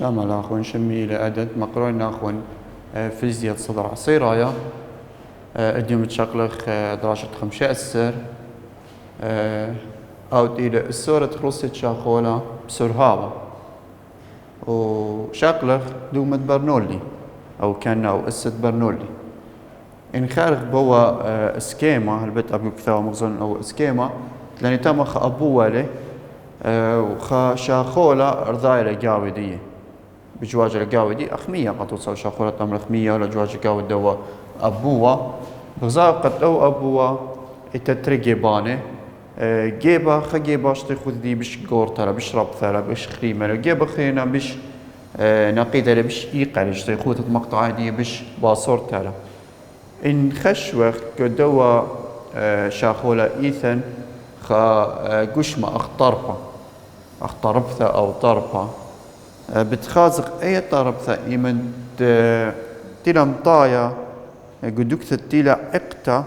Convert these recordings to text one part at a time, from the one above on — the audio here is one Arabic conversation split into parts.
شامل أخوان شمي إلى عدد مقرون أخوان فيزياء صدر عصيرايا اليوم تشغلخ دراسة خمسة أسر أو إلى السورة خلصت شاخولا بسرهاوة وشغلخ دومة برنولي أو كان أو أسد برنولي إن خارج بوا اسكيما البيت أبو كثاوة مغزون أو اسكيما لأن تم خ أبوه له وخ شاخولا أرضاي لجاوي دي بجواج الجاوي دي أخمية قد توصل شاخولا تمر أخمية ولا جواج الجاوي دوا أبوه بغزاو قد أو أبوه التترجي بانه جيبا خجيبا اشتخذ دي بش قور ترى بش رب ترى بش خريمة جيبا خينا بش نقيدة بش يقل اشتخذ المقطع دي بش باصور ترى إن خشوخ كدوا شاخولا إيثن خا قشمة أخطربثة أو طربة بتخازق أي طربثة إيمن تيلا مطايا قدوكثة تيلا إقتا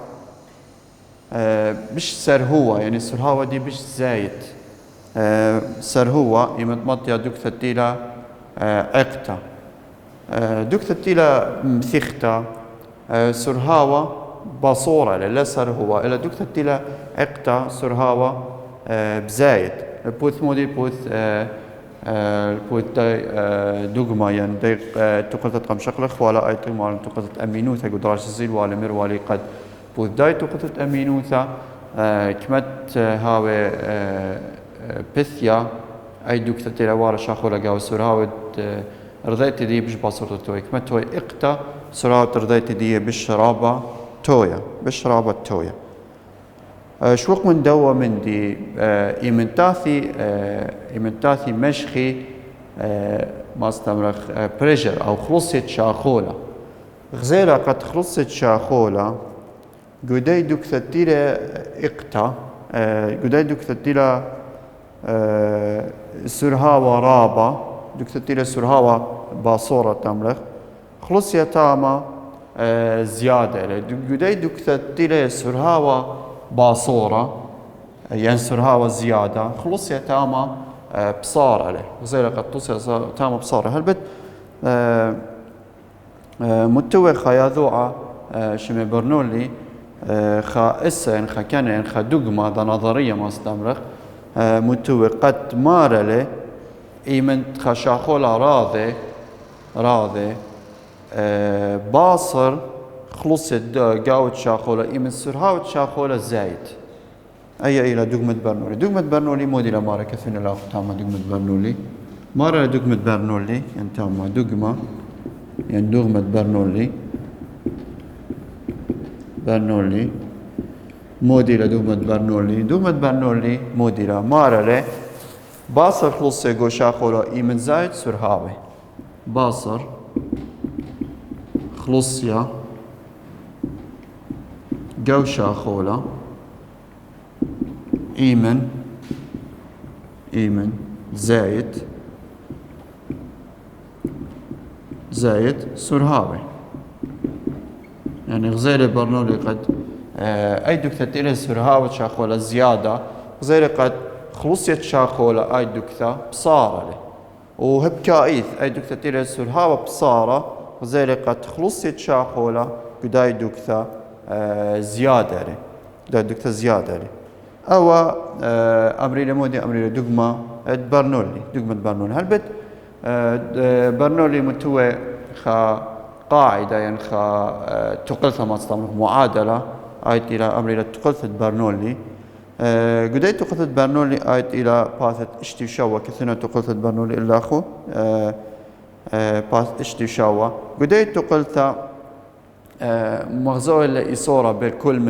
بش سرهوة يعني سرهوة دي بش زايد سرهوة إيمن مطيا دوكثة تيلا إقتا دوكثة تيلا مثيختا سرهاوة باصورة لا سرهوة إلا دوكثة تيلا إقتا سرهاوة بزايد بوث مودي بوث البوث دوغما يعني ديق تقلت قم شقلخ ولا أي طيمال تقلت أمينوثا قدراش الزيل ولا مر والي قد بوث داي تقلت أمينوثا كمت هاوي بثيا أي دوكثة تيلا وارا شاخولا قاو سرهاوة رضيت دي بش باصورة توي كمت توي إقتا سرهاوة رضيت دي بش رابا تويا بش رابا تويا شوق من دوا من دي إيمنتاثي مشخي ما استمرخ بريجر أو خلصت شاخولة غزيرة قد خلصت شاخولة قداي دوك ثتيلة إقتا قداي دوك ثتيلة سرهاوة رابا دوك ثتيلة سرهاوة باصورة تمرخ خلص يتاما زيادة قداي دوك ثتيلة سرهاوة باصورة يعني سرهاوة زيادة خلص يتاما بصارة له غزيرة قد توصل تاما بصارة هالبت متوى خياذوعة شمي برنولي خا إسا خا كان خا دوغما دا نظرية ما استمرخ متوى قد مار له إيمن خا شاخولا راضي باصر خلصت قاوت شاخولا إيمن سرهاوة شاخولا زايد أي إلى دوغمة برنولي مودي لمارا كثيرا لا تاما دوغمة برنولي مارا دوغمة برنولي يعني تاما دوغمة يعني دوغمة برنولي مودي لدوغمة برنولي مودي لمارا له باصر خلص قو شاخولا إيمن زايد سرهاوة باصر خلصيا قو شاخولا إيمن زايد سرهاوي يعني غزير برنولي قد أي دكتة إلى سرهاوي شاخولا زيادة غزير قد خلصيت شاخولا أي دكتة بصارة له وهبكايث أي دكتة إلى سرهاوي بصارة غزير قد خلصيت شاخولا قداي دكتة زيادة له قداي دكتة زيادة له أو أمري لمودي أمري لدوغما برنولي دوغمة برنولي هالبت برنولي متوى خا قاعدة يعني خا تقلثة ما تستعمل معادلة آيت إلى أمري لتقلثة برنولي قداي تقلثة برنولي آيت إلى باثة اشتشاوة كثيرا تقلثة برنولي إلا أخو باث اشتشاوة قداي تقلثة مغزوة لإصورة بالكل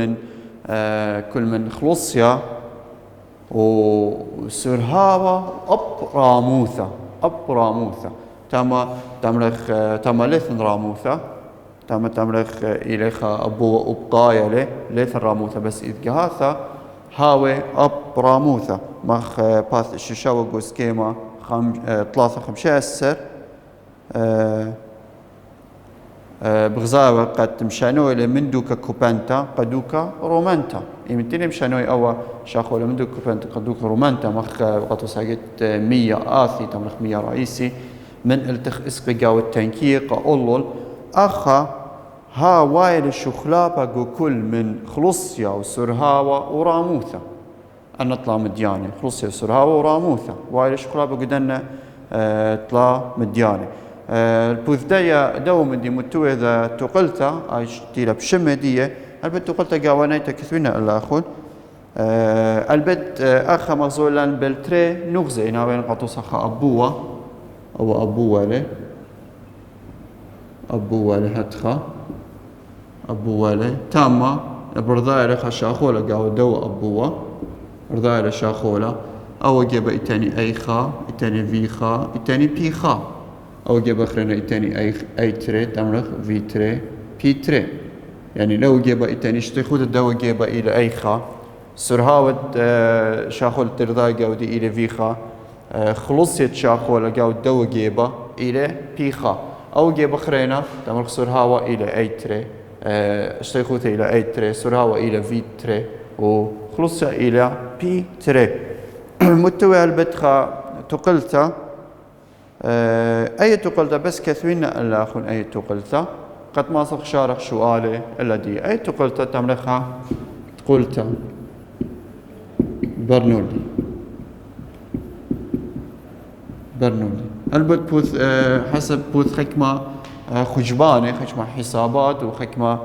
من خلصيا وسرهاوة أب راموثة تما ليثن راموثة تملخ إليخ أبو أبقايا له ليثن راموثة بس إذ جهاثة هاوي أب راموثة مخ باث الششاوة جوسكيما 3-5 أسر بغزاوة قد مشانوي لمندوكا كوبانتا قدوكا رومانتا يمتني مشانوي أو شاخو لمندوكا كوبانتا قدوكا رومانتا مخ قطو ساقت 100 آثي تمرخ 100 رئيسي من التخ اسقي قاو التنكيق أولول أخا ها وايل الشخلابة جو كل من خلصيا وسرهاوة وراموثة أنا طلع مدياني خلصيا وسرهاوة وراموثة وايل الشخلابة قدنا طلع مدياني البوذدية دوم دي متوه إذا تقلتا أيش تيلا بشمدية البت تقلتا قاوانيتا كثوينة الأخول البت أخا مغزولا بالتري نغزي ناوين قطوس أخا أبوة أو أبوة له هتخا أبوة له تاما برضايرة خا شاخولة قاو دو أبوة برضايرة شاخولة أو جيب إتاني أي خا إتاني في خا إتاني بي خا أو جيب أخرنا إتاني أي تري تمرخ في تري بي تري يعني لو جيب إتاني اشتخوت الدو جيب إلى أي خا سرهاوت شاخول ترضاي قاو دي إلى في خا خلصيت شاخولة قاو دو جيبة إلى بي خا أو جيب أخرنا تمرخ سرهاوة إلى أي تري اشتخوت إلى أي تري سرهاوة إلى في تري وخلصة إلى بي تري متوى البتخا تقلتا أي تقلتا بس كثوين الأخون أي تقلتا قد ما صخ شارح سؤالي إلا دي أي تقلتا تمرخها تقلتا برنولي البت بوث حسب بوث حكمة خجبانة حكمة حسابات وحكمة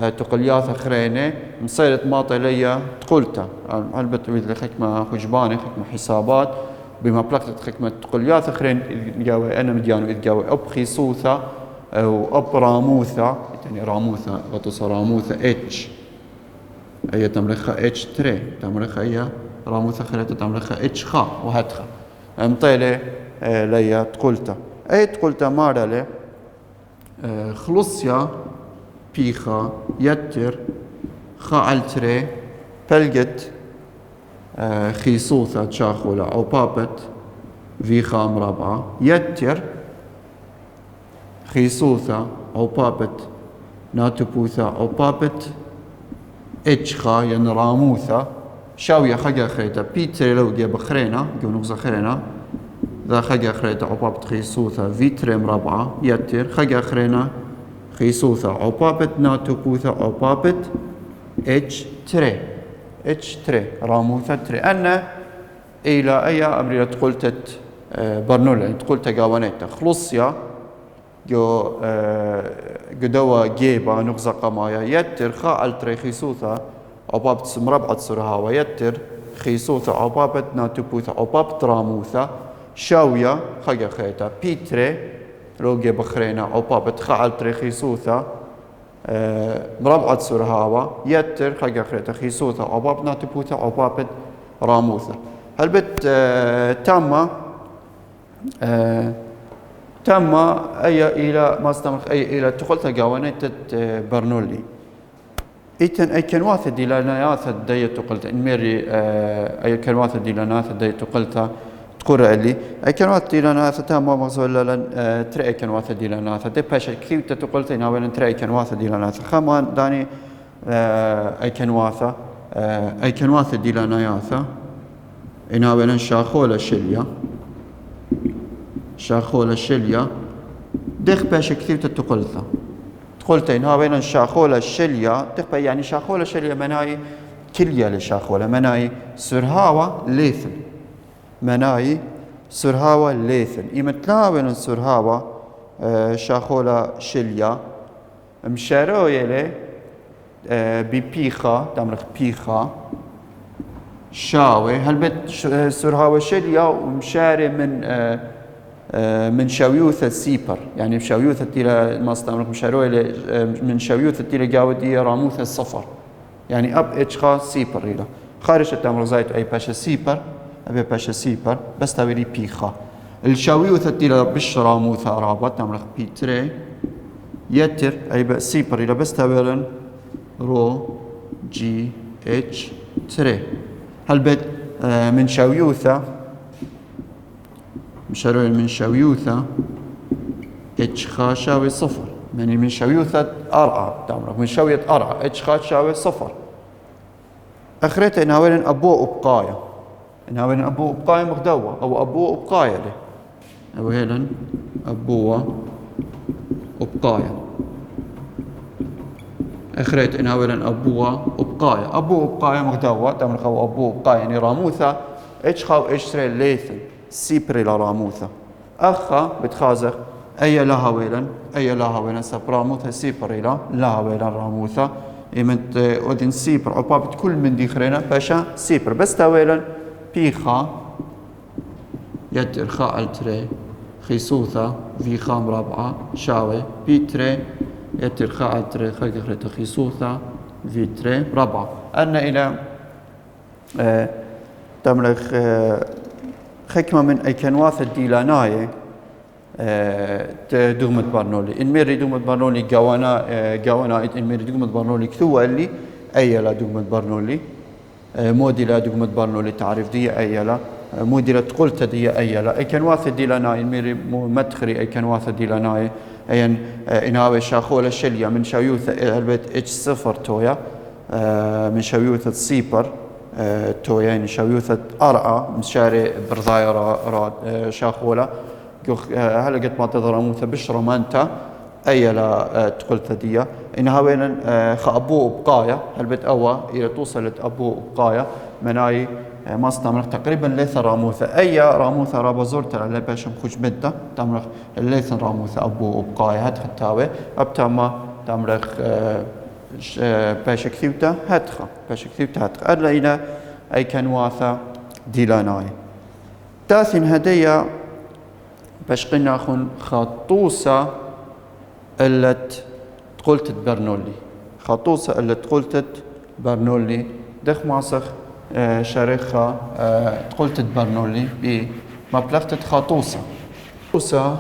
تقليات أخرينة مصيرت ماطة ليا تقلتا البت بوث حكمة خجبانة حكمة حسابات بما بلغت حكمة تقليات أخرين جاوي أنا مديانو إذ جاوي أب خيصوثة أو أب راموثة يعني راموثة غطس راموثة إتش أي تمرخها إتش تري تمرخها أي راموثة خليته تمرخها إتش خا وهتخا مطيلة ليا تقلتا أي تقلتا مارا لي خلصيا بيخا يتر خا التري بلجت خيصوثة تشاخولة أو بابت في خا مربعة يتر خيصوثة أو بابت ناتبوثة أو بابت إتشخا يعني راموثة شاوية خجا خريطة بيتري لو جيب خرينا جو نغزة خرينا ذا خجا خريطة أو بابت خيصوثة فيتري مربعة يتر خجا خرينا خيصوثة أو بابت ناتبوثة أو بابت إتش تري راموثة تري أنا إلى أي أمرية تقولت برنولا تقولت قاوانيتا خلصيا جو قدوا جيبا نغزة قمايا يتر خا التري خيصوثة أو بابت مربعة سرهاوة يتر خيصوثة أو بابت ناتبوثة أو بابت راموثة شاوية خجا خيتا بيتري لو جيب خرينا أو بابت خا التري خيصوثة مربعة سرهاوة يتر خجا خريتا خيصوثة أو بابت ناتبوثة أو بابت راموثة هالبت تم أي إلى ما استمر أي إلى تقولت جوانيت برنولي إيتن أي كنواث ديلانيات الدية تقولت إنميري أي كنواث ديلانيات الدية تقولت تقول لي أي كنواث ديلانيات تام مغزول لن ترى أي كنواث ديلانيات ده باش كثير تقولت إن أولا ترى أي كنواث ديلانيات خمان داني أي كنواث ديلانيات إن أولا شاخولة شليا دخ باش كثير تقولتها تقولت إنها بين شاخولة شليا دخ يعني شاخولة شليا مناي كليا لشاخولة مناي سرهاوة ليثن مناي سرهاوة ليثن إمتلا بين سرهاوة شاخولة شليا مشارو يلي ببيخا تمرخ بيخا شاوي هالبت سرهاوة شليا ومشاري من شاويوثة سيبر يعني شاويوثة تيلا ما استمرك مشاروي من شاويوثة تيلا جاودية راموثة الصفر يعني أب إتشخا سيبر إلى خارج التمر زايت أي باشا سيبر أبي باشا سيبر بس تابري بيخا الشاويوثة تيلا بش راموثة رابط تمرك بيتري يتر أي سيبر إلى بس تابرن رو جي اتش تري هالبت من شاويوثة مشاروي من شاويوثة اتشخا شاوي صفر يعني من شاويوثة أرعى تمرك من شاوية أرعى اتشخا شاوي صفر أخرته إنهاوين أبو أبقايا إنهاوين أبو أبقايا مغدوة أو أبو أبقايا له وهيلن أبوة وبقايا اخريت إن هويلن أبوة وبقايا أبوة وبقايا مغدوة تمر خو أبوة وبقايا يعني راموثة إيش خو إيش تري ليثن سيبري لراموثة أخا بتخازخ أي لها ويلن أي لها ويلن سبراموثة سيبري لها ويلن راموثة إمنت أودين سيبر أبابت كل من دي خرينا باشا سيبر بس تاويلن بيخا يتر خاء التري خيسوثة في خام رابعة شاوي بيتري يتر خاء التري خيخرة خيسوثة في تري رابعة أن إلى تملك خكمة من أي كنواث الديلاناية دوغمة برنولي إن ميري دوغمة برنولي جوانا إن ميري دوغمة برنولي كثوة اللي أي لا دوغمة برنولي مودي لا دوغمة برنولي تعرف دي أي لا مودي لا تقولت دي أي لا أي كنواث الديلاناية إن ميري مدخري أي كنواث الديلاناية أي إنهاوي شاخولة شلية من شاويوث البيت إتش صفر تويا من شاويوث السيبر تويا يعني شاويوث أرعى من شاري برضايا راد شاخولة هلا قد ما تضرموث بشرة مانتا أي لا تقول ثدية إنها وين خأبو بقايا هالبيت أوا إلى توصلت أبو بقايا مناي ما استمر تقريبا ليث راموثة أي راموثة رابا زورتا اللي باشم خوش مدة تمرخ ليث راموثة أبو بقايا هاد خطاوي أبتما تمرخ باش كثيوتا هاتخا باش كثيوتا هاتخا أدلا إلى أي كنواثة ديلاناي تاثين هدية باش قلنا خون خطوصة الت تقولت برنولي خطوصة الت تقولت برنولي دخ معصخ شريخة تقولت برنولي بمبلغت خطوصة خطوصة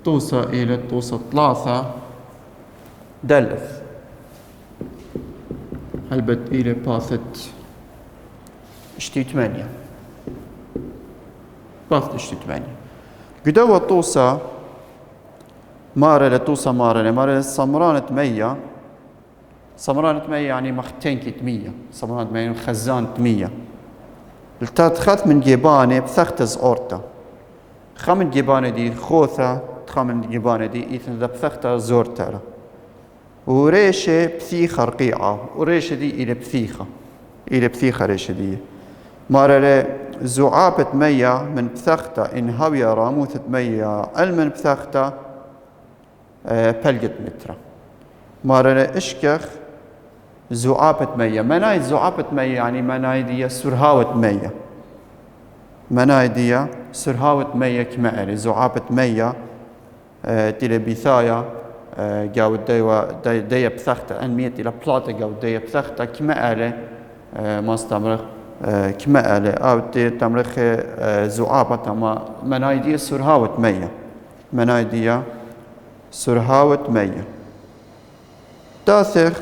توصة إلى توصة ثلاثة دلف هلبت إلى باثت اشتي 8 باث اشتي 8 قدوة توصى مارة لتوصى مارة سمرانة 100 سمرانة 100 يعني مختين كت 100 سمرانة 100 خزان 100 التاتخذ من جيباني بثختز أورتا خمن جيباني دي خوثة خمن جيباني دي إيثن ذا بثختها زورتا وريشة بثيخة رقيعة وريشة دي إلى بثيخة ريشة دي مارة زعابة 100 من بثختة إن هاوية راموثة 100 المن بثختة بلقت مترة مارة إشكخ زعابة 100 مناي زعابة 100 يعني مناي دي سرهاوة 100 مناي دي سرهاوة 100 كمعري زعابة 100 تيلي بيثايا جاود دي بثختة أن 100 إلى بلاطة جاود دي بثختة كمعري ما استمرخ كمعري أو تمرخ زعابة تما مناي دي سرهاوة 100 مناي دي سرهاوة 100 تاثر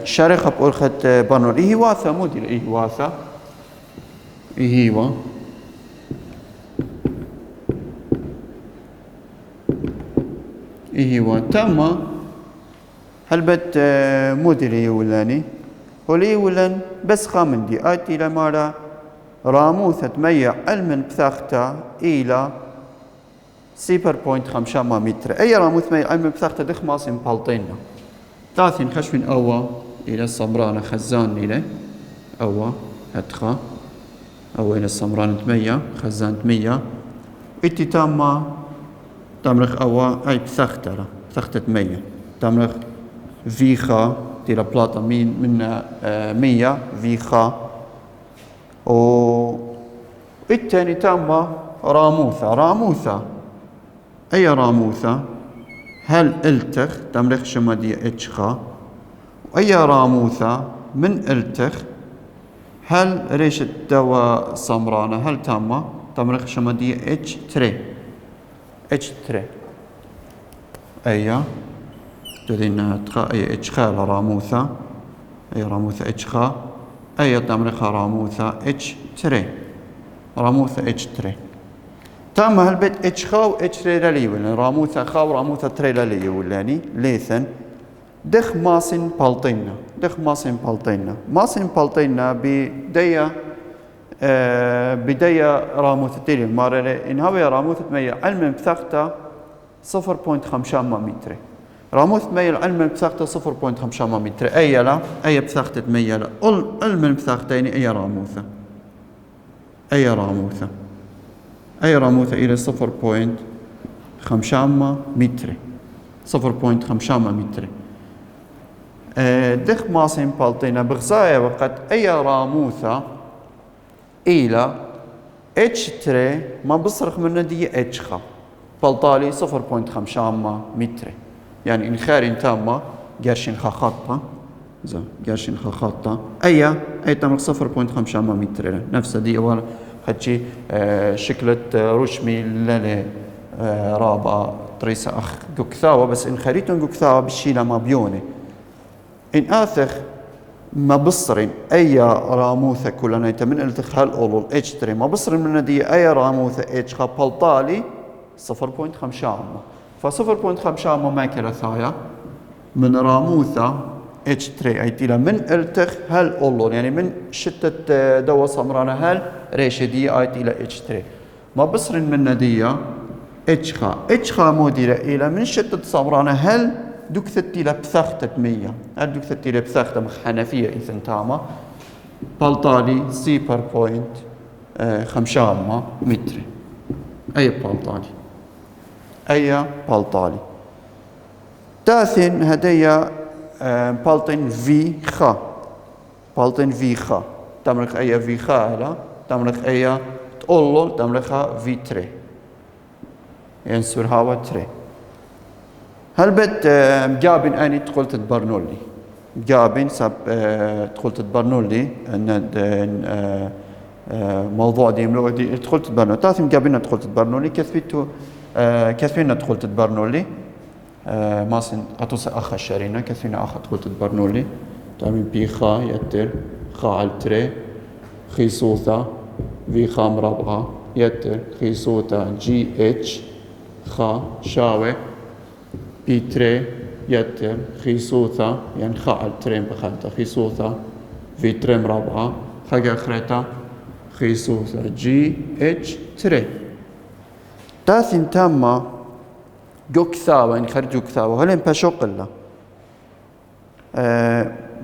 شارخة بأرخة بانور إيه واثة موديل إيه واثة إيه وا إيه وا تما هلبت موديل إيه ولاني ولي ولن بس خامن دي آتي لمارا راموثة 100 علم بثاخته إلى 0.5 متر أي راموث 100 علم بثاخته دخماس بلطينا تاثين خشفين أوا إلى الصمرانة خزان إلى أوا هتخا أو إلى الصمرانة 100 خزان 100 إتي تاما تمرخ أوا أي بثختة 100 تمرخ فيخا تيلا بلاطة من 100 فيخا الثاني تاما راموثة أي راموثة هل التخ تمرخ شمادية اتشخا وأي راموثة من التخ هل ريشة دواء صمرانة هل تاما تمرخ شمادية اتش تري أي تدين تخا أي اتشخا لراموثة أي راموثة اتشخا أي تمرخ راموثة اتش تري راموثة اتش تري تام هالبيت اتش خا و اتش تري للي ولا راموثة خا و راموثة تري للي ولاني ليثن دخ ماسن بالطينا دخ ماسن بالطينا ماسن بالطينا بداية راموثتيلي مارلي إن هاوي راموثة مية علم بثقته 0.5 متر راموث مية العلم بثقته 0.5 متر أي لا أي بثقته مية لا علم بثقتين أي راموثة أي راموثة إلى 0.5 متر 0.5 متر دخ ماسين بالطينا بغزايا وقت أي راموثة إلى اتش تري ما بصرخ من دي اتش خا بالطالي 0.5 متر يعني إن خارين تامة قرشين خاطة زين قرشين خاطة أي تمر 0.5 متر نفس دي أول هاتشي شكلة رشمي للي رابع تريسا أخ جوكثاوة بس إن خريتون جوكثاوة بالشيلة ما بيوني إن آثخ ما بصرين أي راموثة كلنا من التخ هالأولو اتش تري ما بصرين من دي أي راموثة اتش خا بالطالي 0.5 ف 0.5 ما كلا ثايا من راموثة اتش تري أي تيلا من التخ هالأولو يعني من شتة دوا سمرانا هال ريشة دي أي تيلا اتش تري ما بصرين من دي اتش خا موديلة إلى من شتة سمرانا هل دكثتي لبثختة مية هل دكثتي لبثختة حنفية إذن تاما بالطالي 0.5 متر أي بالطالي تاثن هدية بالطن في خا تملك أي في خا لا تملك أي تقول تملكها في تري ينسور هوا تري هل بت جابن أني تقولت برنولي جابن سب تقولت برنولي أن موضوع دي ملو دي تقولت برنولي تاسم جابن تقولت برنولي كثبنا تقولت برنولي ما سن أتوس أخ الشرينا كثبنا أخ تقولت برنولي تامين بي خا يتر خا علتري خيصوثا في خا مربعة يتر خيصوثا جي اتش خا شاوي بي تري يتر خيصوثا يعني خا علترين بخالتا خيصوثا في تري مربعة خا خريتا خيصوثا جي اتش تري تاثن تاما جوكثاوة يعني خرج جوكثاوة هلين بشوقلا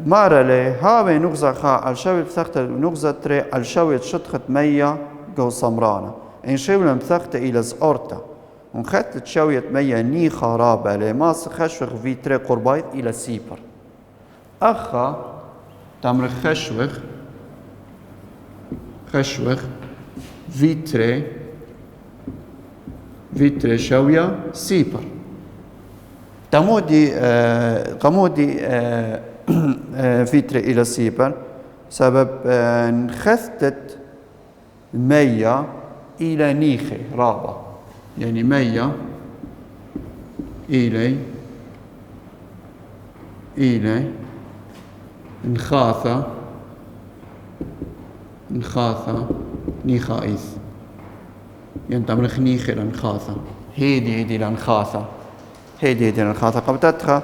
مارلي هاوي نغزة خا علشاوي بثقت نغزة تري علشاوي تشتخت مية جو سمرانا إن شاوي بثقت إلى زورتا ونخت تشاوية مية ني خرابة لماس خشوخ في تري قربايت إلى سيبر أخا تمر خشوخ في تري شاوية سيبر قمودي في تري إلى سيبر سبب انخثت مية إلى نيخي رابع يعني مية إلى انخاثة نيخائث يعني تمرخ نيخي لانخاثة هيدي لانخاثة قبتتها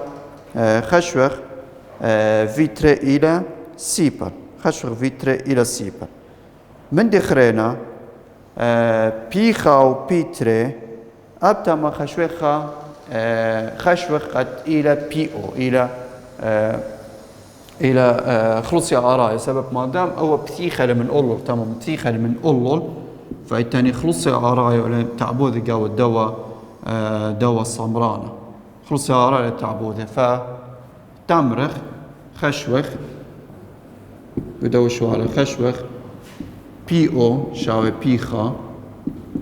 خشوخ فيتري إلى سيبر من دخرينا بيخا وبيتري أبتا ما خشوخ قد إلى بيئو إلى خلصي عراي سبب ما دام أو بثيخة من أولول تمام بثيخة من أولول فإتاني خلصي عراي ولا تعبوذ قاو دوا الصمرانة خلصي عراي تعبوذ فتمرخ خشوخ بدو شوالي خشوخ بي او شاوي بيخا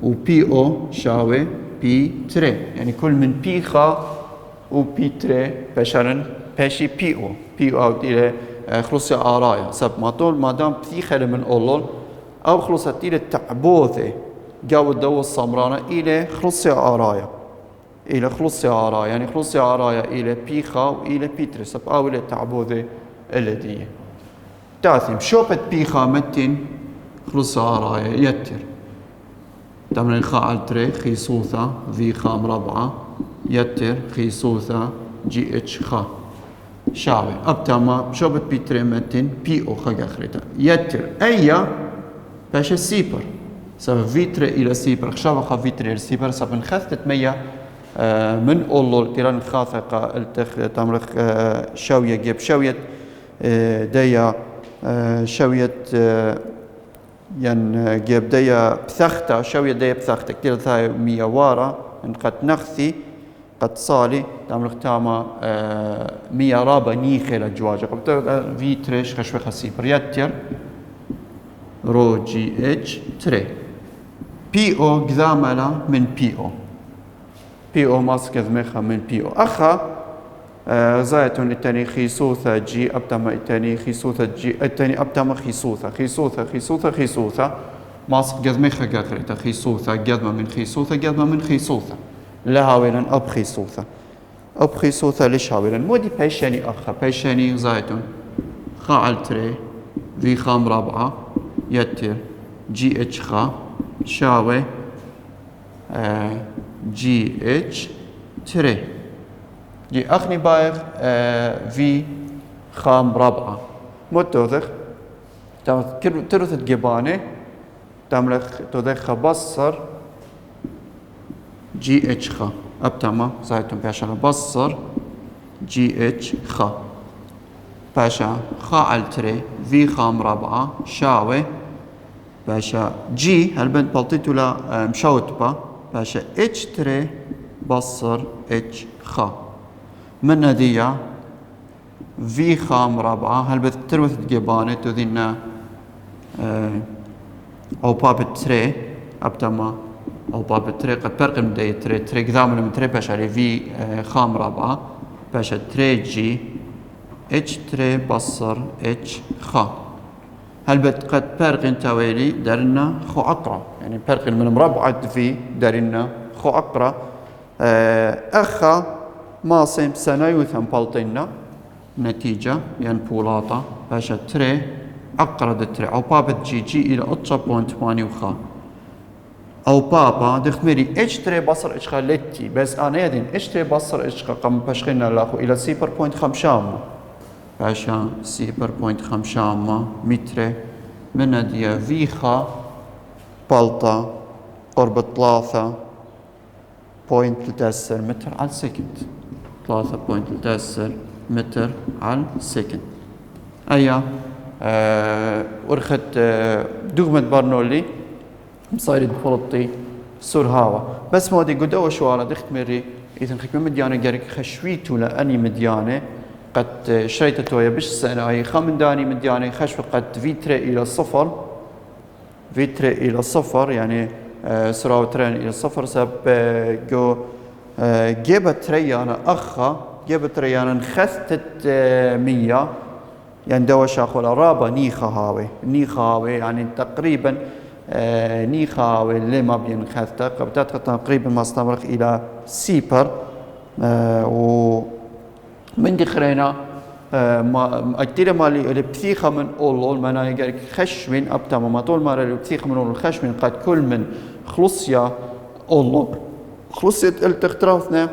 وبي او شاوي بي تري يعني كل من بيخا وبي تري بشرن باشي بي او إلى خلصي عرايا سب ما طول ما دام بثيخة من أولول أو خلصت إلى تعبوذة جو الدو الصمرانة إلى خلصي عرايا يعني خلصي عرايا إلى بيخا وإلى بيتري سب أو إلى تعبوذة الذي تاثم شوبت بيخا متن خلصي عرايا يتر تمرين خا علتري خيصوثا في خا مربعة يتر خيصوثا جي اتش خا شاوي أبتما شوبت بيتري متن بي أو خا آخرتا يتر أيا باش السيبر سبب فيتري إلى سيبر خشابة خا فيتري إلى سيبر سبب خثت مية من أولو تيران خاثقة التخ تمرخ شاوية جيب شاوية ديا شاوية ين جيب ديا بثخته شاوية ديا بثخته كتير ثاي مية وارا إن قد نخثي قد صالي تمرخ تاما مية رابا نيخي لجواجة قبل فيتريش خشوة خسيبر يتر رو جي اتش تري بي او قذاملا من بي او بي او ماسك ذمخها من بي او اخا زايتون التاني خيسوثة جي ابتما التاني خيسوثة جي التاني ابتما خيسوثة ماسك قذمخها قاخرتا خيسوثة قذمة من خيسوثة قذمة من خيسوثة لها ويلن اب خيسوثة ليش هاويلن مودي بيشاني اخا بيشاني زايتون خا تري في خام رابعة يتر جي اتش خا شاوي جي اتش تري جي اخني بايغ في خام رابعة موتوذخ ترث جباني تملخ توذخ بصر جي اتش خا ابتما زايتون باشا بصر جي اتش خا باشا خا التري في خام رابعة شاوي باشا جي هالبنت بلطيتو لا مشوتبا باشا اتش تري بصر اتش خا من هدية في خام رابعة هالبنت تروث تجيباني تذينا او باب تري ابتما او باب تري قد فرق من دي تري قدام من تري باشا لي في خام رابعة باشا تري جي اتش تري بصر اتش خا هل قد فرق توالي درنا خو عقرة يعني فرق من مربعة في درنا خو عقرة أخا ماسم سنايوثم بلطنا نتيجة يعني بولاطة باشا تري عقرة تري أو بابا جي إلى 8.8 وخا أو بابا دخمري اتش تري بصر اتش خا لتي بس أنا يدين اتش تري بصر اتش خا قم بشغلنا لاخو إلى 0.5 باشا 0.5 متر من ديا فيخا بلطة قرب 3.3 متر على السكند 3.3 متر على السكند أيا ورخت دوغمة برنولي مصايرد بلطي سور هاوا بس مودي قدوة شوارا دخت مري إذا خكمة مديانة قارك خشويتو لأني مديانة قد شريت تويا بش سنة خمن داني مديانة خشوة قد فيتري إلى صفر يعني سراو ترين إلى صفر سب جو جيبت تريانا أخا جيبت تريانا نخثت 100 يعني دوا شاخول رابا نيخا هاوي يعني تقريبا نيخا هاوي اللي ما بين خثته قبتات تقريبا ما استمرخ إلى سيبر من دخرينا ما أكتير مالي اللي بثيخة من أولول منا يقولك خشمين أبتما ما طول مرة اللي بثيخة من أولول خشمين قد كل من خلصية أولول خلصية التخترافنا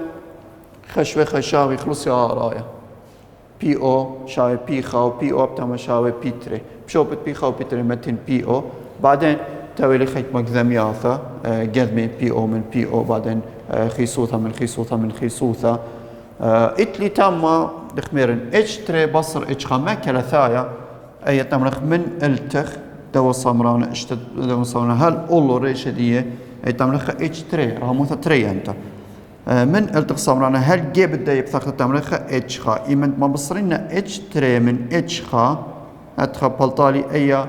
خشوي خشاوي خلصية راية بي او شاوي بي خاو بي او أبتما شاوي بي تري بشوبت بي خاو بي تري متن بي او بعدين تاويلي خيط مقذمياثة قذمي بي او من بي او بعدين خيصوثة اتلي تاما دخميرن اتش تري بصر اتش خا ما كلاثايا اي تمرخ من التخ دوا صمرانا اشتد دوا صمرانا هل اولو ريشه دي اي تمرخ اتش تري راموثا تري انت من التخ صمرانا هل جيب الداي بثاخ تمرخ اتش خا ايمن ما بصرنا اتش تري من اتش خا اتخا بلطالي اي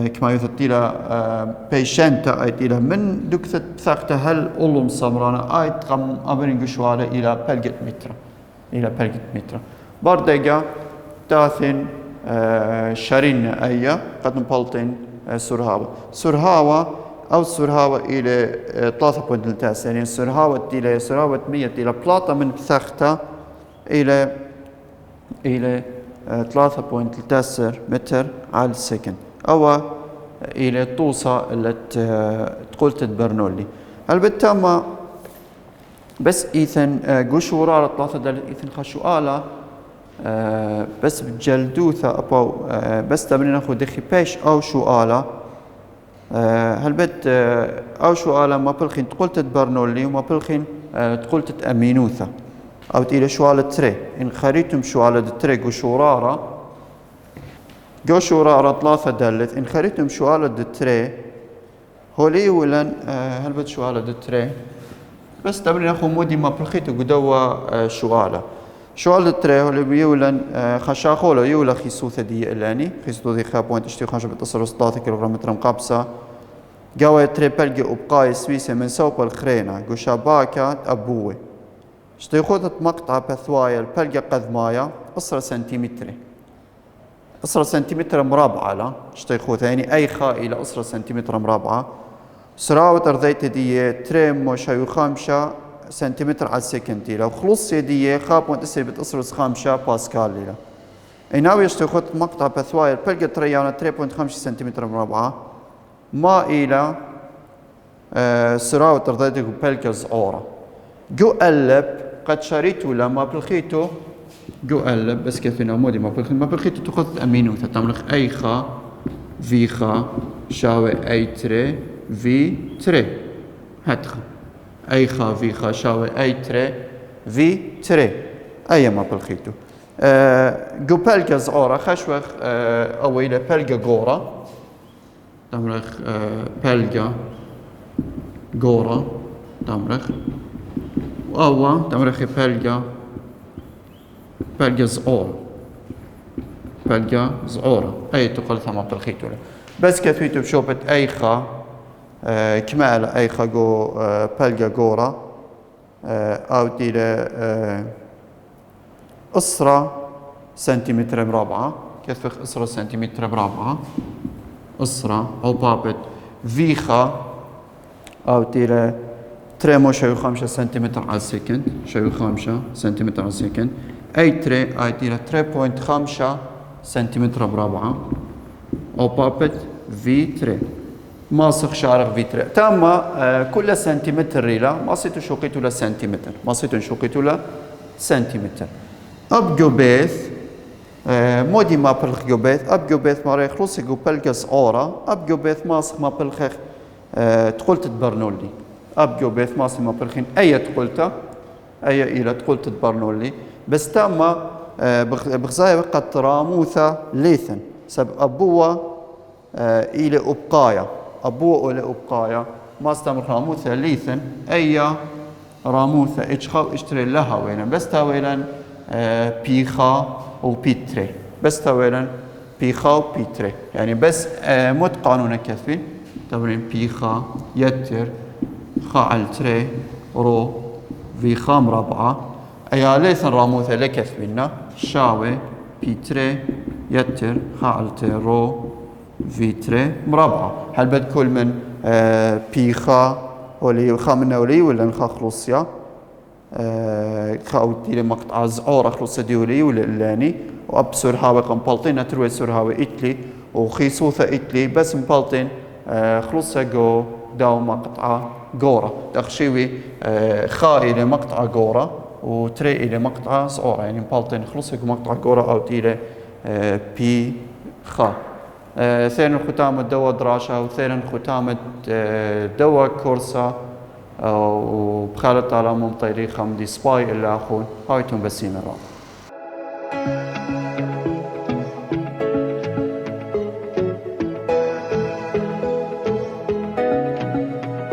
كما يثتيلا بيشنتا ايتيلا من دكثت ثاقتا هل اولم صمرانا ايت قم امرين قشوارة الى بلقت متر باردقا تاثن شارين ايا قد نبلطن سرهاوة او سرهاوة الى 3.3 يعني سرهاوة 100 الى بلاطة من ثاقتا الى 3.3 متر على السكند أو إلى طوسة اللي تقولت برنولي البته ما بس إيثن قشورة ثلاثة دل إيثن خشو آلة بس بجلدوثة أبو بس تمرين أخو دخي بيش أو شو آلا هل بت أو شو آلا ما بلخين تقولت برنولي وما بلخين تقولت أمينوثة أو تيلا شو آلا تري إن خريتم شو آلا تري جو شورارة جو شورارة ثلاثة دلت إن خريتم شو آلا تري هولي ولن هل بت شو آلا تري بس تمرين أخو مودي ما بلخيتو قدوا شو آلا شوال التريه اللي بيولن خشاخولا يولا خيسوثة دي إلاني خيسوثة دي خابوين تشتي خمسة بتصل 16 كيلوغرام متر مقابسة قاوة تريبلجي أبقاي سويسة من سوق الخرينة قشاباكا أبوي شتي خودت مقطع بثوايا البلجة قذمايا 10 سنتيمتر 10 سنتيمتر مربعة لا شتي خودها يعني أي خائلة 10 سنتيمتر مربعة سراوة أرضيت دي تريم وشايو خامشة سنتيمتر على السكندي لو خلص يديه خاب وانتسي بتصرص خامشة باسكال ليلا ايناوي يشتخط مقطع بثواير بلقى تريانا 3.5 سنتيمتر مربعة ما إلى سراوة ترضيتك بلقى زعورة جو قلب قد شريتو لما بلخيتو جو قلب بس كيفنا مودي ما بلخيتو تخذ أمينو تتملخ أي خا في خا شاوي أي تري في تري هاتخا أي خا في خا شاوي أي تري في تري أي ما بالخيتو جو بلغا زعورة خشوخ أويلة بلغا غورة تمرخ بلغا غورة تمرخ وأوا تمرخ بلغا زعورة بلغا زعورة أي تقلتها ما بالخيتو بس كثويتو بشوبة أي خا كمال أي خاجو بلغا غورا أو ديلا أسرة سنتيمتر مربعة كيف أسرة سنتيمتر مربعة أسرة أو بابت فيخا أو ديلا تريمو شايو 5 سنتيمتر على السكند شايو 5 سنتيمتر على السكند أي تري أي ديلا 3.5 سنتيمتر مربعة أو بابت في تري ماسخ شارغ فيتر تم كل سنتيمتر ريلا ما صيتو شوقيتو لا سنتيمتر ما صيتو شوقيتو لا سنتيمتر ابجو بيث مودي ما بلخ جوبيث ابجو بيث ما ريخ روسي جو بلقس اورا ابجو بيث ماسخ ما بلخ تقولت برنولي ابجو بيث ماسخ ما بلخين اي تقولتا اي الى تقولت برنولي بس تم بغزايا قد راموثا ليثن سب ابوه الى ابقايا أبوه إلى أبقايا ما استمر راموثة ليثن أي راموثة إشخاو اشتري لها وينا بس تاويلا بيخا وبيتري بس تاويلا بيخا وبيتري يعني بس مد قانون كثبي تاويلا بيخا يتر خا تري رو بيخا مربعة أي ليثن راموثة لكثبنا شاوي بيتري يتر خا رو فيتري مربعة هل بد كل من بيخا ولي خا من ولي ولا نخا خلوصيا خا ودي مقطع زعورة خلوصة ديولي ولا لاني واب سرهاوي قنبلطين تروي سرهاوي إتلي وخيسوثة إتلي بس مبلطين خلوصة جو داو مقطع غورة تخشيوي خا إلى مقطع غورة وتري إلى مقطع زعورة يعني مبلطين خلوصة مقطع غورة أو تيلي بي خا ثاني ختام الدواء دراسة وثاني ختام دواء كورسا وبخالة على ممطيري خمدي سباي إلا أخون هايتون بسيمة